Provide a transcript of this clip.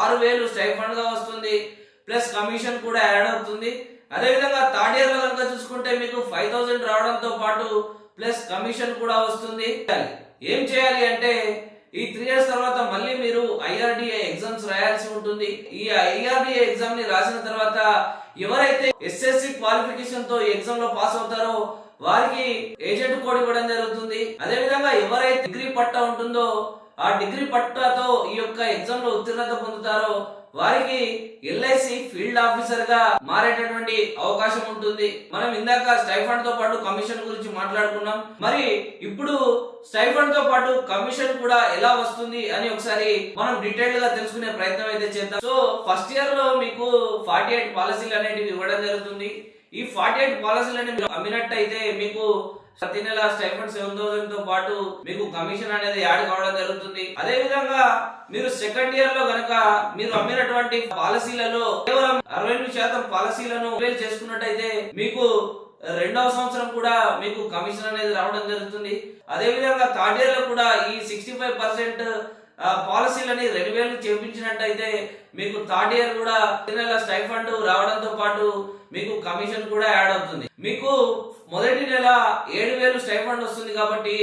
6000 stipend గా వస్తుంది, plus commission కూడా యాడ్ అవుతుంది. అదేవిధంగా థర్డ్ ఇయర్ లో కనుక చూసుకుంటే మీకు 5000 రావడంతో పాటు ప్లస్ కమిషన్ కూడా వస్తుంది. ఏం చేయాలి అంటే ఈ 3 ఇయర్స్ తర్వాత మళ్ళీ మీరు ఐఆర్డిఏ ఎగ్జామ్స్ రాయాల్సి ఉంటుంది. ఈ ఐఆర్డిఏ ఎగ్జామ్ ని రాసిన తర్వాత ఎవరైతే ఎస్ఎస్సి క్వాలిఫికేషన్ తో ఈ ఎగ్జామ్ లో పాస్ అవుతారో వారికి ఏజెంట్ కోడ్ ఇవ్వడం జరుగుతుంది. అదే విధంగా ఎవరైతే డిగ్రీ పట్టా ఉంటుందో ఆ డిగ్రీ పట్టాతో ఈ యొక్క ఎగ్జామ్ లో ఉత్తీర్ణత పొందుతారో వారికి ఎల్ఐసి ఫీల్డ్ ఆఫీసర్ గా మారేటటువంటి అవకాశం ఉంటుంది. మనం ఇందాక స్టైఫండ్ తో పాటు కమిషన్ గురించి మాట్లాడుకున్నాం. మరి ఇప్పుడు స్టైఫండ్ తో పాటు కమిషన్ కూడా ఎలా వస్తుంది అని ఒకసారి మనం డీటెయిల్ గా తెలుసుకునే ప్రయత్నం అయితే చేద్దాం. సో ఫస్ట్ ఇయర్ లో మీకు 48 పాలసీలు అనేటివి ఇవ్వడం జరుగుతుంది. ఈ 48 పాలసీలని మీరు అమ్మినట్టయితే మీకు ప్రతి నెల స్టైఫండ్ 7000 తో పాటు మీకు కమిషన్ అనేది యాడ్ కావడం జరుగుతుంది. అదే విధంగా మీరు సెకండ్ ఇయర్ లో గనక మీరు అమ్మినటువంటి పాలసీలలో కేవలం 68% పాలసీలను సేల్ చేసుకున్నట్టయితే మీకు రెండవ సంవత్సరం కూడా మీకు కమిషన్ అనేది రావడం జరుగుతుంది. అదే విధంగా థర్డ్ ఇయర్ లో కూడా ఈ 65% పాలసీలని 2000 చేపించినట్టయితే మీకు థర్డ్ ఇయర్ కూడా నెల స్టైఫండ్ రావడంతో పాటు మీకు కమిషన్ కూడా యాడ్ అవుతుంది. మీకు మొదటి నెల 7000 స్టైఫండ్ వస్తుంది కాబట్టి